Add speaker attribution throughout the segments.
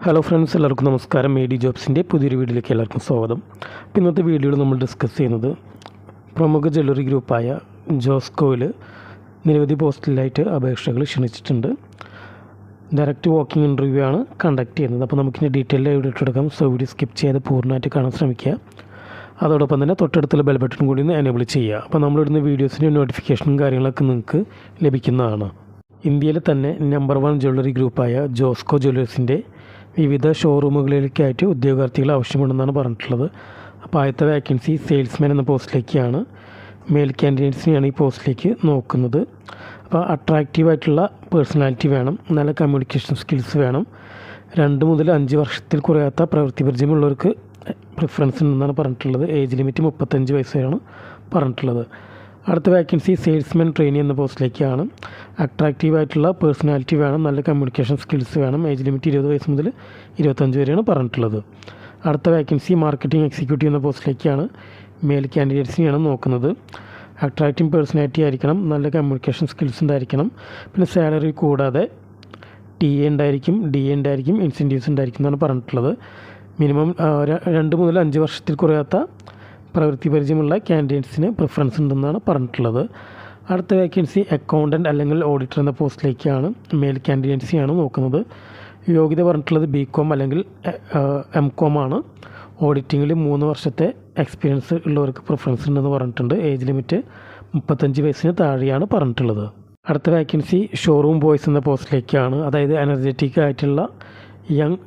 Speaker 1: Hello friends, എല്ലാവർക്കും നമസ്കാരം. A D ജോബ്സിൻ്റെ പുതിയൊരു വീഡിയോയിലേക്ക് എല്ലാവർക്കും സ്വാഗതം. ഇന്നത്തെ വീഡിയോയിൽ നമ്മൾ ഡിസ്കസ് ചെയ്യുന്നത് പ്രമുഖ ജ്വല്ലറി ഗ്രൂപ്പായ ജോസ്കോയിൽ നിരവധി പോസ്റ്റിലായിട്ട് അപേക്ഷകൾ ക്ഷണിച്ചിട്ടുണ്ട്. ഡയറക്റ്റ് വാക്കിംഗ് ഇൻ്റർവ്യൂ ആണ് കണ്ടക്ട് ചെയ്യുന്നത്. അപ്പോൾ നമുക്കിനി ഡീറ്റെയിൽ ആയിട്ട് ഇട്ടെടുക്കാം. സോ വീഡിയോ സ്കിപ്പ് ചെയ്ത് പൂർണ്ണമായിട്ട് കാണാൻ ശ്രമിക്കുക. അതോടൊപ്പം തന്നെ തൊട്ടടുത്തുള്ള ബെൽ ബട്ടൺ കൂടി ഒന്ന് എനേബിൾ ചെയ്യുക. അപ്പോൾ നമ്മളിടുന്ന വീഡിയോസിൻ്റെ നോട്ടിഫിക്കേഷനും കാര്യങ്ങളൊക്കെ നിങ്ങൾക്ക് ലഭിക്കുന്നതാണ്. ഇന്ത്യയിലെ തന്നെ നമ്പർ 1 ജ്വല്ലറി ഗ്രൂപ്പായ ജോസ്കോ ജ്വല്ലേഴ്സിൻ്റെ വിവിധ ഷോറൂമുകളിലേക്കായിട്ട് ഉദ്യോഗാർത്ഥികൾ ആവശ്യമുണ്ടെന്നാണ് പറഞ്ഞിട്ടുള്ളത്. അപ്പോൾ ആദ്യത്തെ വേക്കൻസി സെയിൽസ്മാൻ എന്ന പോസ്റ്റിലേക്കാണ്. മെയിൽ കാൻഡിഡേറ്റ്സിനെയാണ് ഈ പോസ്റ്റിലേക്ക് നോക്കുന്നത്. അപ്പോൾ അട്രാക്റ്റീവായിട്ടുള്ള പേഴ്സണാലിറ്റി വേണം, നല്ല കമ്മ്യൂണിക്കേഷൻ സ്കിൽസ് വേണം, 2 മുതൽ 5 വർഷത്തിൽ കുറയാത്ത പ്രവൃത്തി പരിചയമുള്ളവർക്ക് പ്രിഫറൻസ് ഉണ്ടെന്നാണ് പറഞ്ഞിട്ടുള്ളത്. ഏജ് ലിമിറ്റ് 35 വയസ്സാണ് പറഞ്ഞിട്ടുള്ളത്. അടുത്ത വേക്കൻസി സെയിൽസ്മാൻ ട്രെയിനി എന്ന പോസ്റ്റിലേക്കാണ്. അട്രാക്റ്റീവായിട്ടുള്ള പേഴ്സണാലിറ്റി വേണം, നല്ല കമ്മ്യൂണിക്കേഷൻ സ്കിൽസ് വേണം, ഏജ് ലിമിറ്റ് 20 വയസ്സ് മുതൽ 25 വരെയാണ് പറഞ്ഞിട്ടുള്ളത്. അടുത്ത വേക്കൻസി മാർക്കറ്റിംഗ് എക്സിക്യൂട്ടീവ് എന്ന പോസ്റ്റിലേക്കാണ്. മെയിൽ കാൻഡിഡേറ്റ്സിനെയാണ് നോക്കുന്നത്. അട്രാക്റ്റീവ് പേഴ്സണാലിറ്റി ആയിരിക്കണം, നല്ല കമ്മ്യൂണിക്കേഷൻ സ്കിൽസ് ഉണ്ടായിരിക്കണം, പിന്നെ സാലറി കൂടാതെ TA ഉണ്ടായിരിക്കും, DA ഉണ്ടായിരിക്കും, ഇൻസെൻറ്റീവ്സ് ഉണ്ടായിരിക്കും എന്നാണ് പറഞ്ഞിട്ടുള്ളത്. മിനിമം 2 മുതൽ 5 വർഷത്തിൽ കുറയാത്ത പ്രവൃത്തി പരിചയമുള്ള കാൻഡിഡേറ്റ്സിന് പ്രിഫറൻസ് ഉണ്ടെന്നാണ് പറഞ്ഞിട്ടുള്ളത്. അടുത്ത വേക്കൻസി അക്കൗണ്ടൻറ്റ് അല്ലെങ്കിൽ ഓഡിറ്റർ എന്ന പോസ്റ്റിലേക്കാണ്. മെയിൽ കാൻഡിഡേറ്റ്സിനെയാണ് നോക്കുന്നത്. യോഗ്യത പറഞ്ഞിട്ടുള്ളത് BCom അല്ലെങ്കിൽ MCom ആണ്. ഓഡിറ്റിങ്ങിൽ 3 വർഷത്തെ എക്സ്പീരിയൻസ് ഉള്ളവർക്ക് പ്രിഫറൻസ് ഉണ്ടെന്ന് പറഞ്ഞിട്ടുണ്ട്. ഏജ് ലിമിറ്റ് 35 വയസ്സിന് താഴെയാണ് പറഞ്ഞിട്ടുള്ളത്. അടുത്ത വേക്കൻസി ഷോറൂം ബോയ്സ് എന്ന പോസ്റ്റിലേക്കാണ്. അതായത് എനർജറ്റിക് ആയിട്ടുള്ള യങ്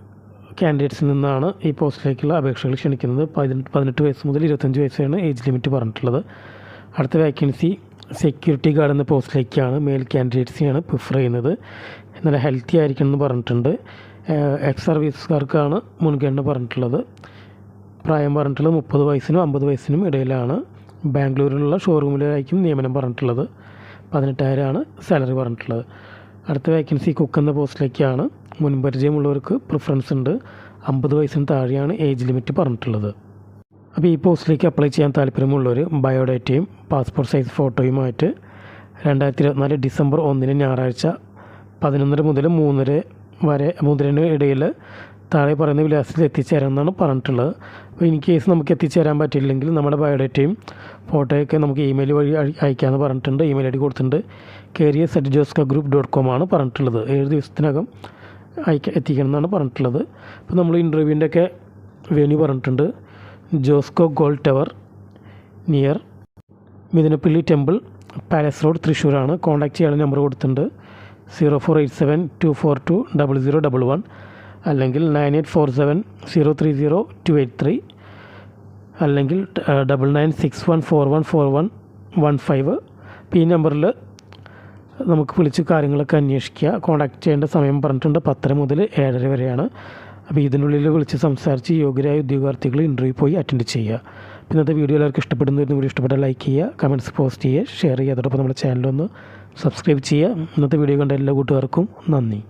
Speaker 1: കാൻഡിഡേറ്റ്സിൽ നിന്നാണ് ഈ പോസ്റ്റിലേക്കുള്ള അപേക്ഷകൾ ക്ഷണിക്കുന്നത്. 18 വയസ്സ് മുതൽ 25 വയസ്സാണ് ഏജ് ലിമിറ്റ് പറഞ്ഞിട്ടുള്ളത്. അടുത്ത വേക്കൻസി സെക്യൂരിറ്റി ഗാർഡ് എന്ന പോസ്റ്റിലേക്കാണ്. മെയിൽ കാൻഡിഡേറ്റ്സിനെയാണ് പ്രിഫർ ചെയ്യുന്നത്. എന്നാൽ ഹെൽത്തി ആയിരിക്കണം എന്ന് പറഞ്ഞിട്ടുണ്ട്. എക്സ് സർവീസുകാർക്കാണ് മുൻഗണന പറഞ്ഞിട്ടുള്ളത്. പ്രായം പറഞ്ഞിട്ടുള്ളത് 30 വയസ്സിനും 50 വയസ്സിനും ഇടയിലാണ്. ബാംഗ്ലൂരിലുള്ള ഷോറൂമിലായിരിക്കും നിയമനം പറഞ്ഞിട്ടുള്ളത്. 18,000 സാലറി പറഞ്ഞിട്ടുള്ളത്. അടുത്ത വേക്കൻസി കുക്ക് എന്ന പോസ്റ്റിലേക്കാണ്. മുൻപരിചയമുള്ളവർക്ക് പ്രിഫറൻസ് ഉണ്ട്. 50 വയസ്സിന് താഴെയാണ് ഏജ് ലിമിറ്റ് പറഞ്ഞിട്ടുള്ളത്. അപ്പോൾ ഈ പോസ്റ്റിലേക്ക് അപ്ലൈ ചെയ്യാൻ താല്പര്യമുള്ളവർ ബയോഡേറ്റയും പാസ്പോർട്ട് സൈസ് ഫോട്ടോയുമായിട്ട് 2024 ഡിസംബർ 1 ഞായറാഴ്ച 11 മുതൽ 3 ഇടയിൽ താഴെ പറയുന്ന വിലാസത്തിൽ എത്തിച്ചേരാമെന്നാണ് പറഞ്ഞിട്ടുള്ളത്. അപ്പോൾ ഇൻ കേസ് നമുക്ക് എത്തിച്ചേരാൻ പറ്റില്ലെങ്കിൽ നമ്മുടെ ബയോഡേറ്റയും ഫോട്ടോയൊക്കെ നമുക്ക് ഇമെയിൽ വഴി അയക്കാമെന്ന് പറഞ്ഞിട്ടുണ്ട്. ഇമെയിൽ ID കൊടുത്തിട്ടുണ്ട്. careers@joscogroup.com ആണ് പറഞ്ഞിട്ടുള്ളത്. 7 ദിവസത്തിനകം എത്തിക്കണം എന്നാണ് പറഞ്ഞിട്ടുള്ളത്. അപ്പോൾ നമ്മൾ ഇൻ്റർവ്യൂവിൻ്റെ ഒക്കെ വെന്യൂ പറഞ്ഞിട്ടുണ്ട്. Josco gold tower near Mithunappally temple palace road തൃശ്ശൂരാണ്. കോൺടാക്ട് ചെയ്യാനുള്ള നമ്പർ കൊടുത്തിട്ടുണ്ട്. 0487242011 അല്ലെങ്കിൽ 9847030283 അല്ലെങ്കിൽ 9961414115. ഈ നമ്പറിൽ നമുക്ക് വിളിച്ച് കാര്യങ്ങളൊക്കെ അന്വേഷിക്കുക. കോൺടാക്ട് ചെയ്യേണ്ട സമയം പറഞ്ഞിട്ടുണ്ട് 10 മുതൽ 7:30 വരെയാണ്. അപ്പോൾ ഇതിനുള്ളിൽ വിളിച്ച് സംസാരിച്ച് യോഗ്യരായ ഉദ്യോഗാർത്ഥികൾ ഇൻ്റർവ്യൂ പോയി അറ്റൻഡ് ചെയ്യുക. ഇന്നത്തെ വീഡിയോ എല്ലാവർക്കും ഇഷ്ടപ്പെടുന്ന വീഡിയോ ഇഷ്ടപ്പെട്ടാൽ ലൈക്ക് ചെയ്യുക, കമൻറ്റ്സ് പോസ്റ്റ് ചെയ്യുക, ഷെയർ ചെയ്യുക. അതോടൊപ്പം നമ്മുടെ ചാനലൊന്ന് സബ്സ്ക്രൈബ് ചെയ്യുക. ഇന്നത്തെ വീഡിയോ കണ്ട എല്ലാ കൂട്ടുകാർക്കും നന്ദി.